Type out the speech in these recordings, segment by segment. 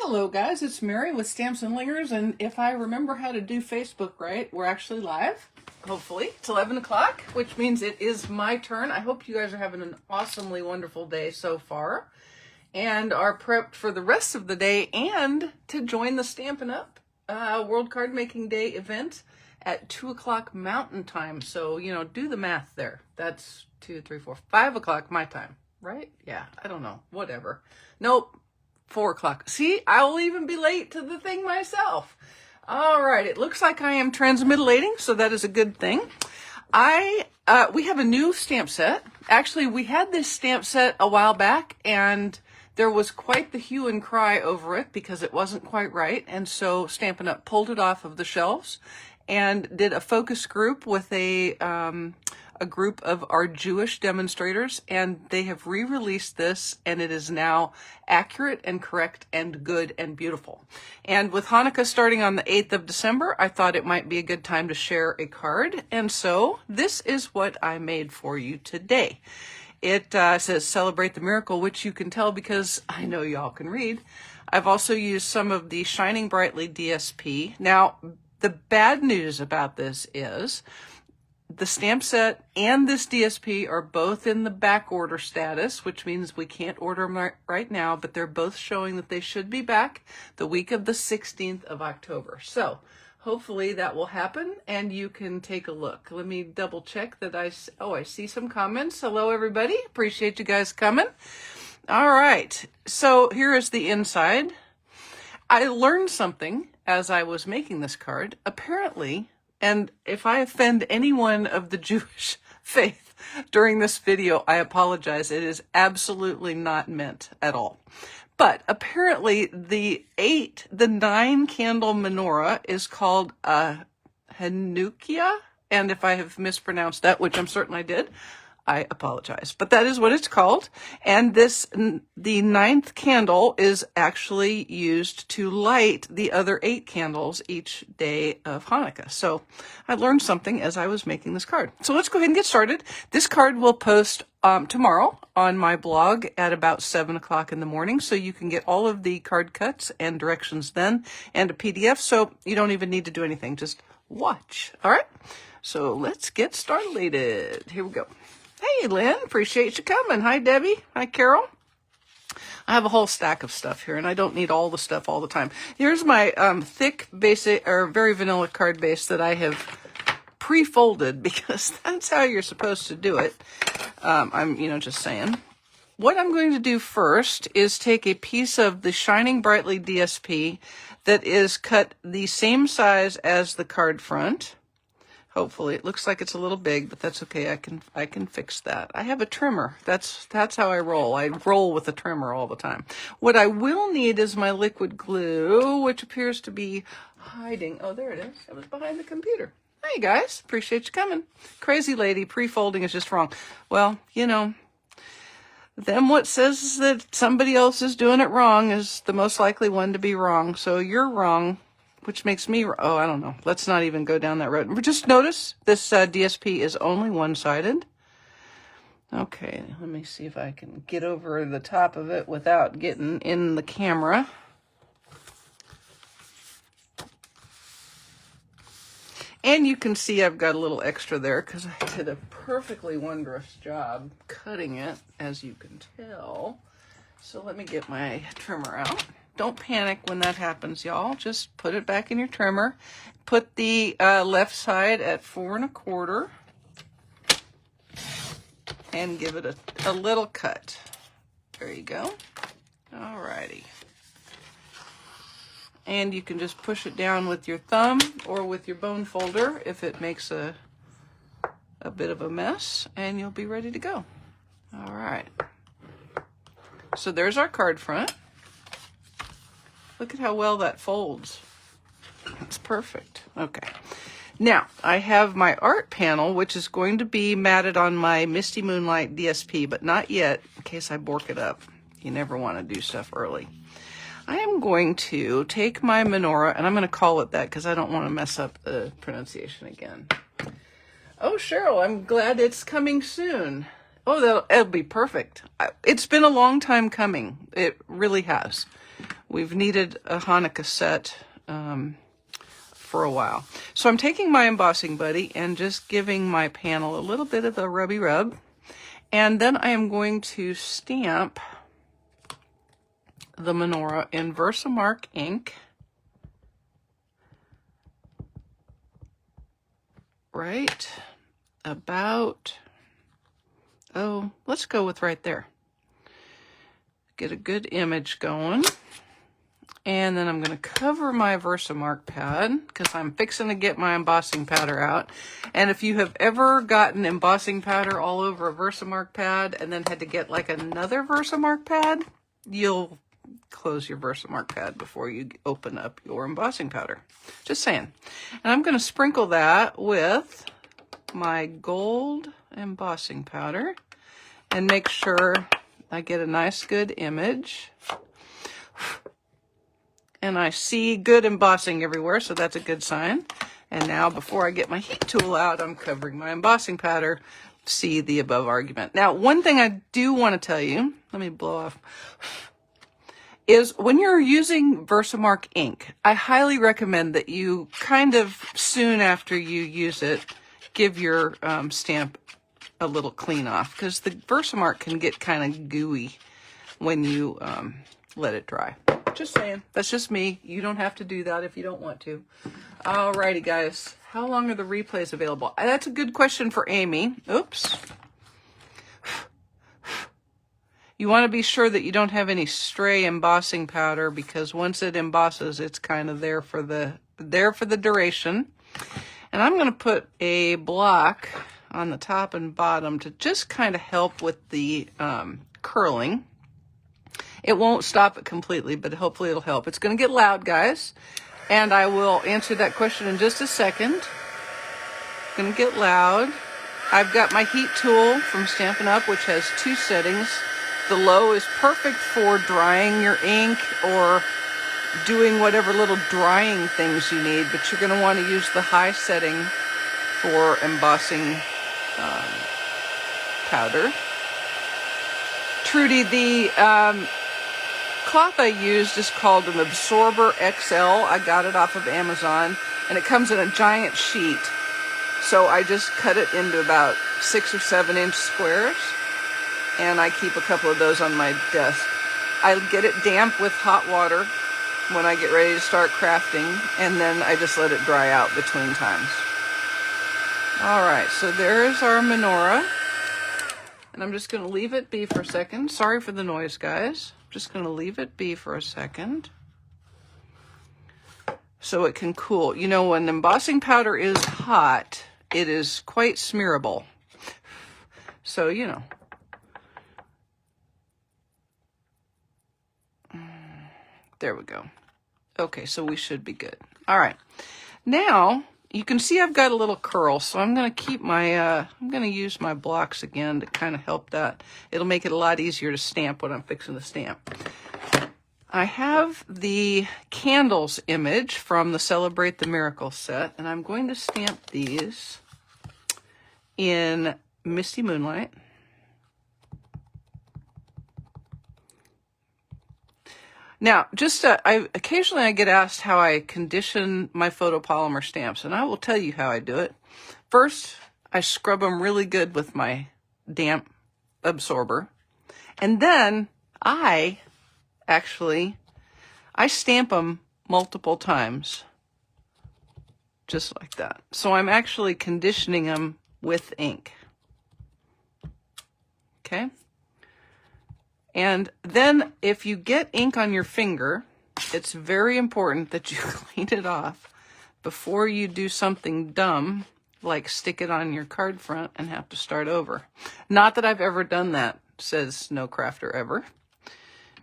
Hello guys, it's Mary with Stamps-N-Lingers, and if I remember how to do Facebook right, we're actually live, hopefully. It's 11 o'clock, which means it is my turn. I hope you guys are having an awesomely wonderful day so far and are prepped for the rest of the day and to join the Stampin' Up! World Card Making Day event at 2 o'clock Mountain Time. So, do the math there. That's 2, 3, 4, 5 o'clock my time, right? Yeah, I don't know. Whatever. Nope. 4 o'clock. See, I'll even be late to the thing myself. All right, it looks like I am transmittalating, so that is a good thing. We have a new stamp set. Actually, we had this stamp set a while back, and there was quite the hue and cry over it because it wasn't quite right. And so Stampin' Up! Pulled it off of the shelves and did a focus group with a group of our Jewish demonstrators, and they have re-released this, and it is now accurate and correct and good and beautiful. And with Hanukkah starting on the 8th of December, I thought it might be a good time to share a card, and so this is what I made for you today. It says Celebrate the Miracle, which you can tell because I know y'all can read. I've also used some of the Shining Brightly DSP. Now, the bad news about this is the stamp set and this DSP are both in the back order status, which means we can't order them right now, but they're both showing that they should be back the week of the 16th of October. So hopefully that will happen and you can take a look. Let me double check that I see some comments. Hello, everybody. Appreciate you guys coming. All right. So here is the inside. I learned something as I was making this card. Apparently, and if I offend anyone of the Jewish faith during this video, I apologize. It is absolutely not meant at all. But apparently the 9 candle menorah is called Hanukkah. And if I have mispronounced that, which I'm certain I did, I apologize. But that is what it's called. And the 9th candle is actually used to light the other 8 candles each day of Hanukkah. So I learned something as I was making this card. So let's go ahead and get started. This card will post tomorrow on my blog at about 7 o'clock in the morning. So you can get all of the card cuts and directions then and a PDF. So you don't even need to do anything. Just watch. All right. So let's get started. Here we go. Hey, Lynn, appreciate you coming. Hi, Debbie. Hi, Carol. I have a whole stack of stuff here, and I don't need all the stuff all the time. Here's my thick, basic, or very vanilla card base that I have pre-folded because that's how you're supposed to do it. I'm, just saying. What I'm going to do first is take a piece of the Shining Brightly DSP that is cut the same size as the card front. Hopefully, it looks like it's a little big, but that's okay. I can fix that. I have a trimmer. That's how I roll. I roll with a trimmer all the time. What I will need is my liquid glue, which appears to be hiding. Oh, there it is. It was behind the computer. Hey guys, appreciate you coming. Crazy lady, pre-folding is just wrong. Well, then what says that somebody else is doing it wrong is the most likely one to be wrong. So you're wrong. Which makes me, I don't know. Let's not even go down that road. Just notice this DSP is only one-sided. Okay, let me see if I can get over the top of it without getting in the camera. And you can see I've got a little extra there because I did a perfectly wondrous job cutting it, as you can tell. So let me get my trimmer out. Don't panic when that happens, y'all. Just put it back in your trimmer. Put the left side at 4 1/4 and give it a little cut. There you go. All righty. And you can just push it down with your thumb or with your bone folder if it makes a bit of a mess, and you'll be ready to go. All right. So there's our card front. Look at how well that folds. It's perfect. Okay. Now, I have my art panel, which is going to be matted on my Misty Moonlight DSP, but not yet, in case I bork it up. You never want to do stuff early. I am going to take my menorah, and I'm going to call it that because I don't want to mess up the pronunciation again. Oh, Cheryl, I'm glad it's coming soon. Oh, it'll be perfect. It's been a long time coming. It really has. We've needed a Hanukkah set for a while. So I'm taking my embossing buddy and just giving my panel a little bit of the rubby rub. And then I am going to stamp the menorah in Versamark ink. Right about, oh, let's go with right there. Get a good image going. And then I'm going to cover my Versamark pad because I'm fixing to get my embossing powder out. And if you have ever gotten embossing powder all over a Versamark pad and then had to get like another Versamark pad, you'll close your Versamark pad before you open up your embossing powder. Just saying. And I'm going to sprinkle that with my gold embossing powder and make sure I get a nice good image. And I see good embossing everywhere, so that's a good sign. And now before I get my heat tool out, I'm covering my embossing powder. See the above argument. Now, one thing I do want to tell you, let me blow off, is when you're using Versamark ink, I highly recommend that you kind of soon after you use it, give your stamp a little clean off because the Versamark can get kind of gooey when you let it dry. Just saying. That's just me. You don't have to do that if you don't want to. Alrighty, guys. How long are the replays available? That's a good question for Amy. Oops. You want to be sure that you don't have any stray embossing powder because once it embosses, it's kind of there for the duration. And I'm going to put a block on the top and bottom to just kind of help with the curling. It won't stop it completely, but hopefully it'll help. It's going to get loud, guys, and I will answer that question in just a second. It's going to get loud. I've got my heat tool from Stampin' Up, which has 2 settings. The low is perfect for drying your ink or doing whatever little drying things you need, but you're going to want to use the high setting for embossing powder. Trudy, the cloth I used is called an Absorber XL. I got it off of Amazon, and it comes in a giant sheet. So I just cut it into about 6 or 7 inch squares, and I keep a couple of those on my desk. I get it damp with hot water when I get ready to start crafting, and then I just let it dry out between times. All right, so there's our menorah, and I'm just going to leave it be for a second. Sorry for the noise, guys. Just going to leave it be for a second so it can cool. You know, when embossing powder is hot, it is quite smearable. So, you know. There we go. Okay, so we should be good. All right. Now, you can see I've got a little curl, so I'm going to keep my, I'm going to use my blocks again to kind of help that. It'll make it a lot easier to stamp when I'm fixing to stamp. I have the candles image from the Celebrate the Miracle set, and I'm going to stamp these in Misty Moonlight. Now, just occasionally I get asked how I condition my photopolymer stamps, and I will tell you how I do it. First, I scrub them really good with my damp absorber, and then I stamp them multiple times, just like that. So I'm actually conditioning them with ink. Okay? And then if you get ink on your finger, it's very important that you clean it off before you do something dumb, like stick it on your card front and have to start over. Not that I've ever done that, says no crafter ever.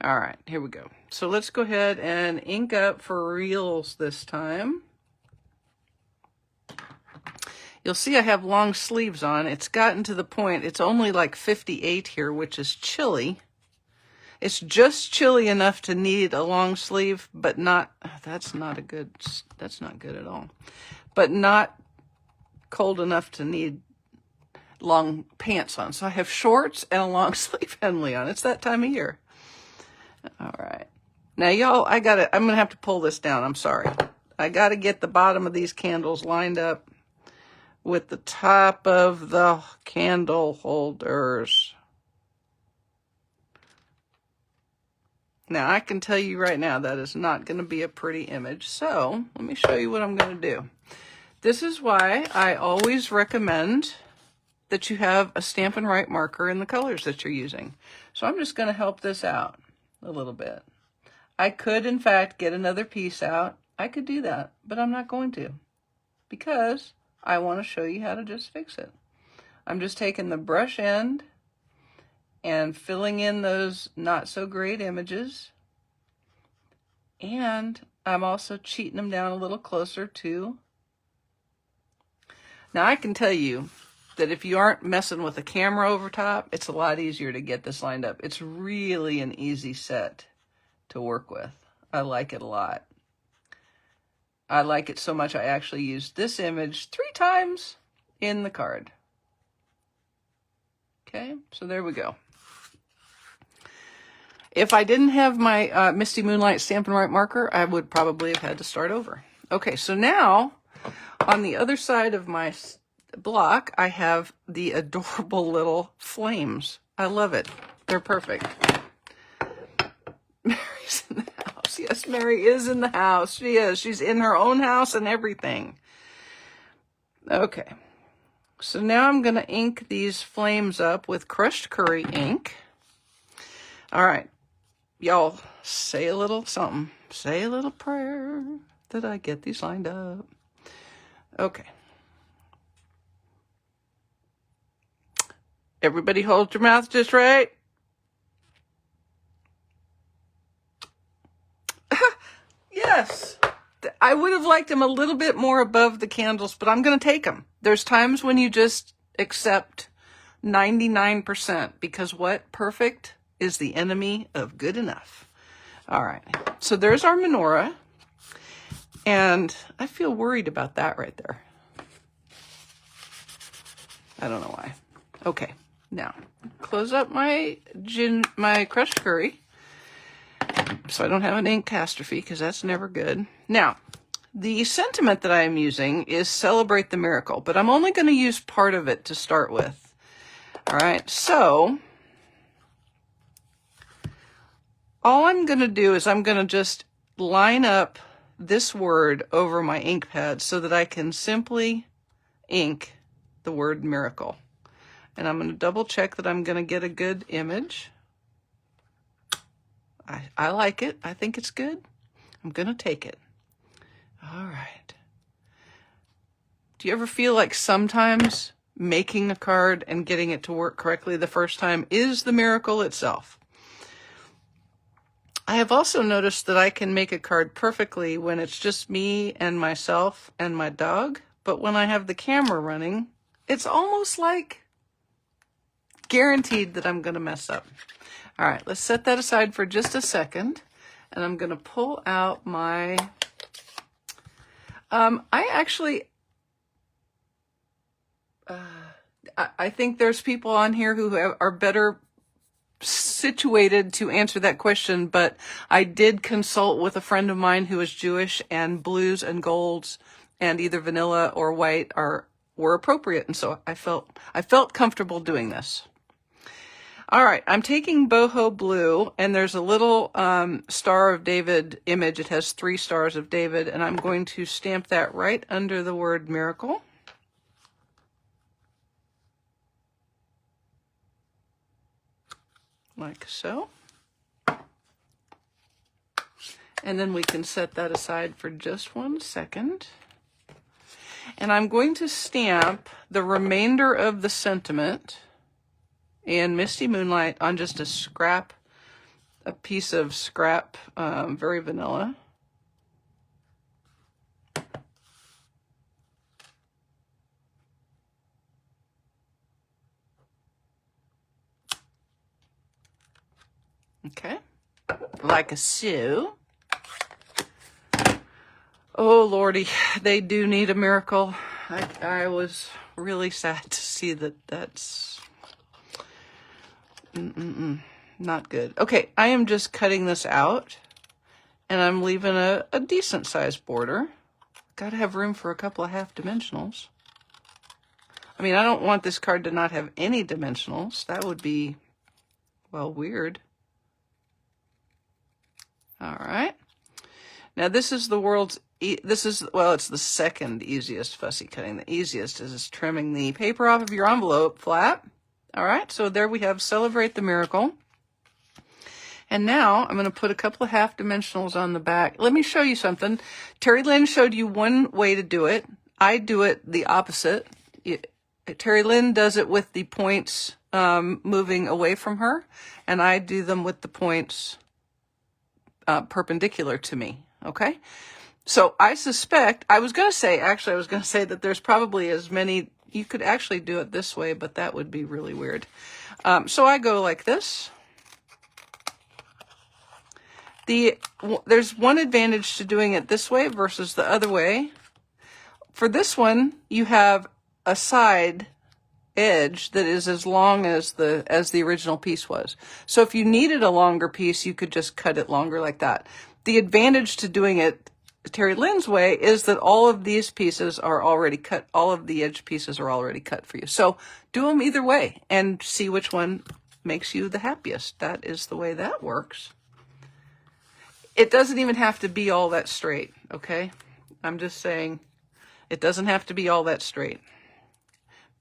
All right, here we go. So let's go ahead and ink up for reals this time. You'll see I have long sleeves on. It's gotten to the point, it's only like 58 here, which is chilly. It's just chilly enough to need a long sleeve, but not, that's not good at all. But not cold enough to need long pants on. So I have shorts and a long sleeve Henley on. It's that time of year. All right. Now, y'all, I'm going to have to pull this down. I'm sorry. I got to get the bottom of these candles lined up with the top of the candle holders. Now, I can tell you right now that is not going to be a pretty image. So let me show you what I'm going to do. This is why I always recommend that you have a Stampin' Right marker in the colors that you're using. So I'm just going to help this out a little bit. I could, in fact, get another piece out. I could do that, but I'm not going to because I want to show you how to just fix it. I'm just taking the brush end and filling in those not so great images. And I'm also cheating them down a little closer to. Now I can tell you that if you aren't messing with a camera over top, it's a lot easier to get this lined up. It's really an easy set to work with. I like it a lot. I like it so much I actually used this image 3 times in the card. Okay, so there we go. If I didn't have my Misty Moonlight Stampin' Right marker, I would probably have had to start over. Okay, so now on the other side of my block, I have the adorable little flames. I love it. They're perfect. Mary's in the house. Yes, Mary is in the house. She is. She's in her own house and everything. Okay. So now I'm going to ink these flames up with crushed curry ink. All right. Y'all, say a little something. Say a little prayer that I get these lined up. Okay. Everybody hold your mouth just right. Yes. I would have liked them a little bit more above the candles, but I'm going to take them. There's times when you just accept 99% because what? Perfect is the enemy of good enough. All right. So there's our menorah. And I feel worried about that right there. I don't know why. Okay. Now, close up my crushed curry so I don't have an ink catastrophe because that's never good. Now, the sentiment that I am using is celebrate the miracle, but I'm only going to use part of it to start with. All right, so all I'm going to do is I'm going to just line up this word over my ink pad so that I can simply ink the word miracle. And I'm going to double check that I'm going to get a good image. I like it. I think it's good. I'm going to take it. All right. Do you ever feel like sometimes making a card and getting it to work correctly the first time is the miracle itself? I have also noticed that I can make a card perfectly when it's just me and myself and my dog. But when I have the camera running, it's almost like guaranteed that I'm going to mess up. All right, let's set that aside for just a second. And I'm going to pull out my... I think there's people on here who are better situated to answer that question, but I did consult with a friend of mine who is Jewish, and blues and golds and either vanilla or white were appropriate, and so I felt comfortable doing this. All right, I'm taking boho blue, and there's a little Star of David image. It has 3 stars of David, and I'm going to stamp that right under the word miracle. Like so. And then we can set that aside for just 1 second. And I'm going to stamp the remainder of the sentiment in Misty Moonlight on just a piece of scrap, very vanilla. Okay, like a so. Oh, Lordy, they do need a miracle. I was really sad to see that's not good. Okay, I am just cutting this out And I'm leaving a decent sized border. Gotta have room for a couple of half dimensionals. I mean, I don't want this card to not have any dimensionals. That would be, well, weird. All right. Now this is the world's, well, it's the second easiest fussy cutting. The easiest is trimming the paper off of your envelope flap. All right, so there we have Celebrate the Miracle. And now I'm going to put a couple of half dimensionals on the back. Let me show you something. Terry Lynn showed you one way to do it. I do it the opposite. Terry Lynn does it with the points moving away from her, and I do them with the points perpendicular to me, okay? So I suspect, I was going to say that there's probably as many, you could actually do it this way, but that would be really weird. So I go like this. There's one advantage to doing it this way versus the other way. For this one, you have a side edge that is as long as the original piece was. So if you needed a longer piece, you could just cut it longer like that. The advantage to doing it Terry Lynn's way is that all of these pieces are already cut. All of the edge pieces are already cut for you. So do them either way and see which one makes you the happiest. That is the way that works. It doesn't even have to be all that straight, okay? I'm just saying it doesn't have to be all that straight.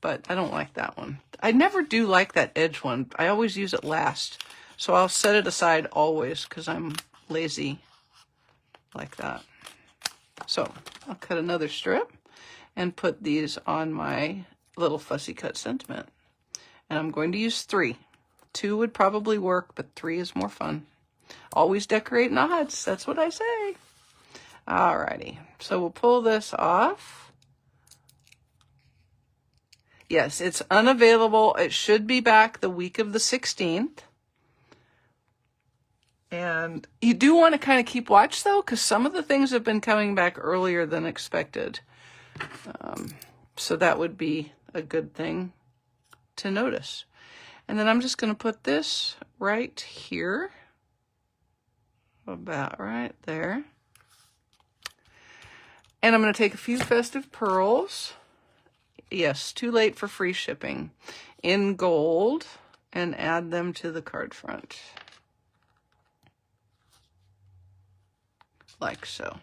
But I don't like that one. I never do like that edge one. I always use it last. So I'll set it aside always because I'm lazy like that. So I'll cut another strip and put these on my little fussy cut sentiment. And I'm going to use 3. 2 would probably work, but 3 is more fun. Always decorate knots. That's what I say. Alrighty. So we'll pull this off. Yes, it's unavailable. It should be back the week of the 16th. And you do want to kind of keep watch, though, because some of the things have been coming back earlier than expected. So that would be a good thing to notice. And then I'm just going to put this right here. About right there. And I'm going to take a few festive pearls. Yes, too late for free shipping. In gold, and add them to the card front. Like so.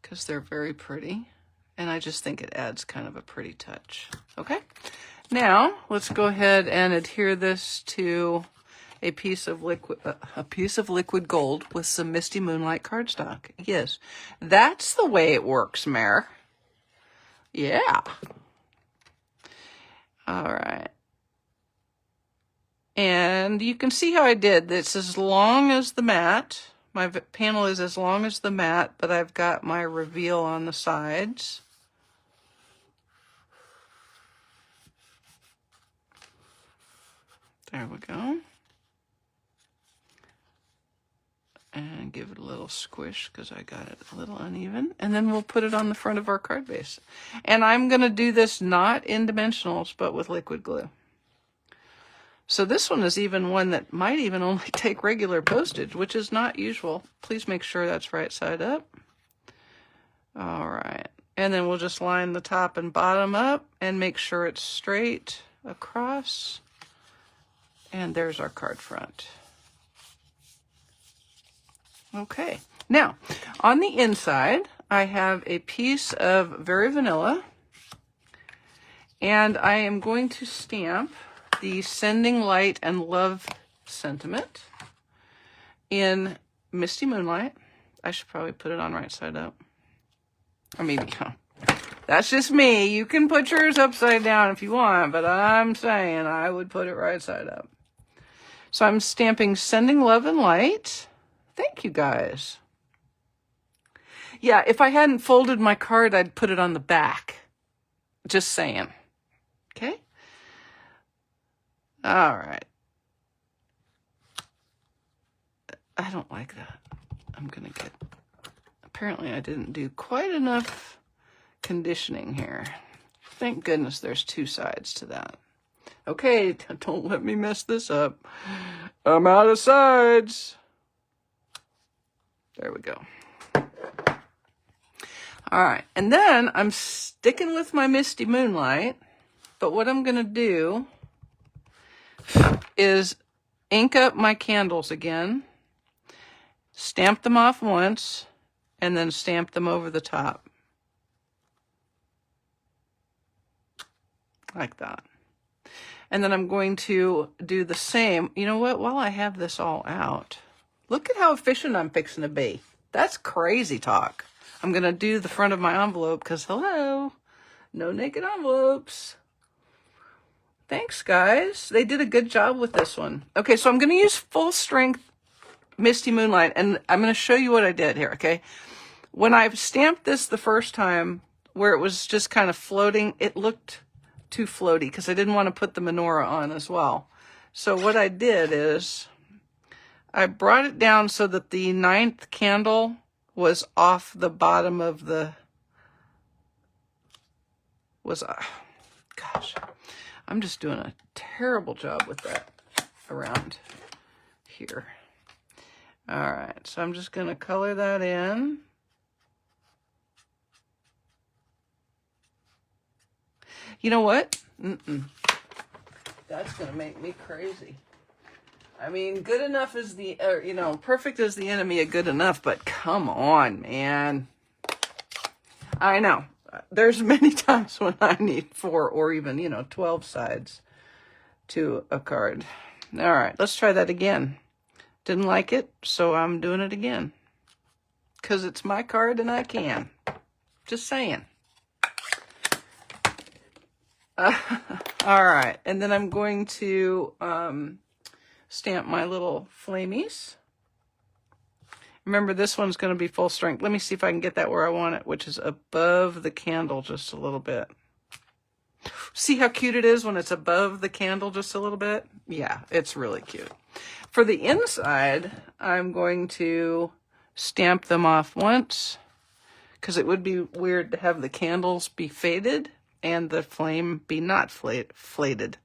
Because they're very pretty. And I just think it adds kind of a pretty touch. Okay? Now, let's go ahead and adhere this to a piece of liquid gold with some Misty Moonlight cardstock. Yes, that's the way it works, Mare. Yeah. All right. And you can see how I did this. As long as the mat, my panel is as long as the mat, but I've got my reveal on the sides. There we go. And give it a little squish because I got it a little uneven. And then we'll put it on the front of our card base. And I'm going to do this not in dimensionals, but with liquid glue. So this one is even one that might even only take regular postage, which is not usual. Please make sure that's right side up. All right. And then we'll just line the top and bottom up and make sure it's straight across. And there's our card front. Okay, now on the inside, I have a piece of Very Vanilla, and I am going to stamp the Sending Light and Love sentiment in Misty Moonlight. I should probably put it on right side up. Or maybe, that's just me. You can put yours upside down if you want, but I'm saying I would put it right side up. So I'm stamping Sending Love and Light. Thank you, guys. Yeah, if I hadn't folded my card, I'd put it on the back. Just saying. Okay? All right. I don't like that. I'm going to get... Apparently, I didn't do quite enough conditioning here. Thank goodness there's 2 sides to that. Okay, don't let me mess this up. I'm out of sides. There we go. All right, and then I'm sticking with my Misty Moonlight, but what I'm gonna do is ink up my candles again, stamp them off once, and then stamp them over the top. Like that. And then I'm going to do the same. You know what? While I have this all out, look at how efficient I'm fixing to be. That's crazy talk. I'm going to do the front of my envelope because, hello, no naked envelopes. Thanks, guys. They did a good job with this one. Okay, so I'm going to use full strength Misty Moonlight, and I'm going to show you what I did here, okay? When I stamped this the first time, where it was just kind of floating, it looked too floaty because I didn't want to put the menorah on as well. So what I did is I brought it down so that the 9th candle was off the bottom of the, gosh, I'm just doing a terrible job with that around here. All right, so I'm just going to color that in. You know what? That's going to make me crazy. I mean, good enough is the, perfect is the enemy of good enough, but come on, man. I know. There's many times when I need 4 or even, 12 sides to a card. All right, let's try that again. Didn't like it, so I'm doing it again. Because it's my card and I can. Just saying. All right, and then I'm going to stamp my little flamies. Remember, this one's going to be full strength. Let me see if I can get that where I want it, which is above the candle just a little bit. See how cute it is when it's above the candle just a little bit? Yeah, it's really cute. For the inside, I'm going to stamp them off once because it would be weird to have the candles be faded and the flame be not flated.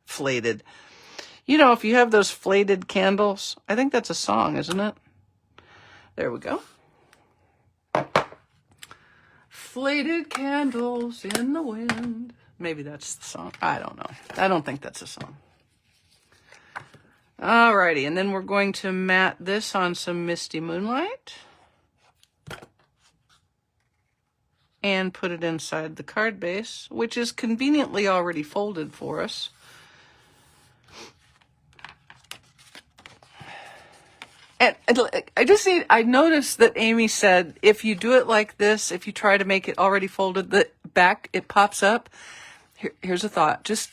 You know, if you have those flated candles, I think that's a song, isn't it? There we go. Flated candles in the wind. Maybe that's the song. I don't know. I don't think that's a song. Alrighty, and then we're going to mat this on some Misty Moonlight. And put it inside the card base, which is conveniently already folded for us. And I noticed that Amy said, if you do it like this, if you try to make it already folded, the back, it pops up. Here's a thought. Just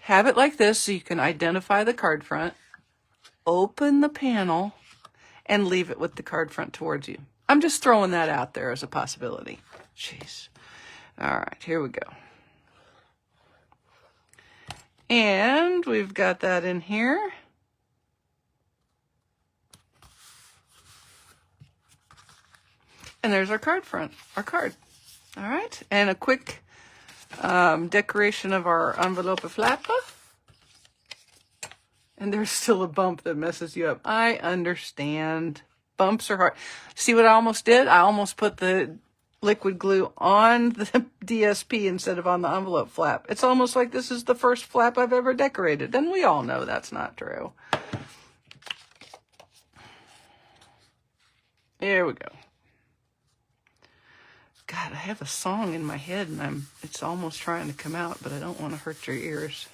have it like this so you can identify the card front, open the panel, and leave it with the card front towards you. I'm just throwing that out there as a possibility. Jeez. All right, here we go. And we've got that in here. And there's our card front, our card. All right, and a quick decoration of our envelope flapper. And there's still a bump that messes you up. I understand. Bumps are hard. See what I almost did? I almost put the liquid glue on the DSP instead of on the envelope flap. It's almost like this is the first flap I've ever decorated. And we all know that's not true. Here we go. God, I have a song in my head and it's almost trying to come out, but I don't want to hurt your ears.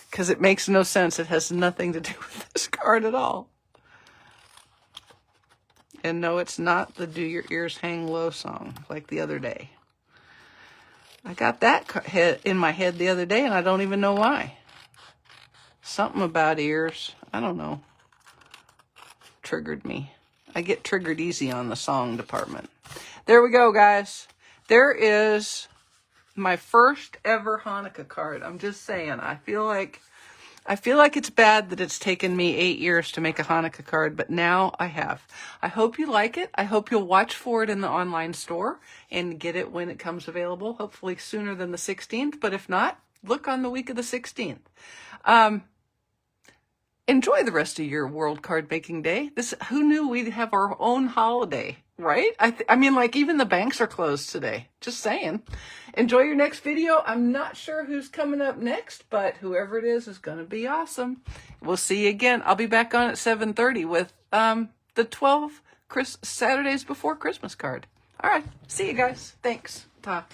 Because it makes no sense. It has nothing to do with this card at all. And no, it's not the Do Your Ears Hang Low song like the other day. I got that in my head the other day and I don't even know why. Something about ears, I don't know, triggered me. I get triggered easy on the song department. There we go, guys. There is my first ever Hanukkah card. I'm just saying, I feel like it's bad that it's taken me 8 years to make a Hanukkah card, but now I have. I hope you like it. I hope you'll watch for it in the online store and get it when it comes available, hopefully sooner than the 16th. But if not, look on the week of the 16th. Enjoy the rest of your World Card Baking Day. Who knew we'd have our own holiday, right? I mean, like, even the banks are closed today. Just saying. Enjoy your next video. I'm not sure who's coming up next, but whoever it is going to be awesome. We'll see you again. I'll be back on at 7:30 with the 12 Saturdays before Christmas card. All right. See you guys. Thanks. Ta.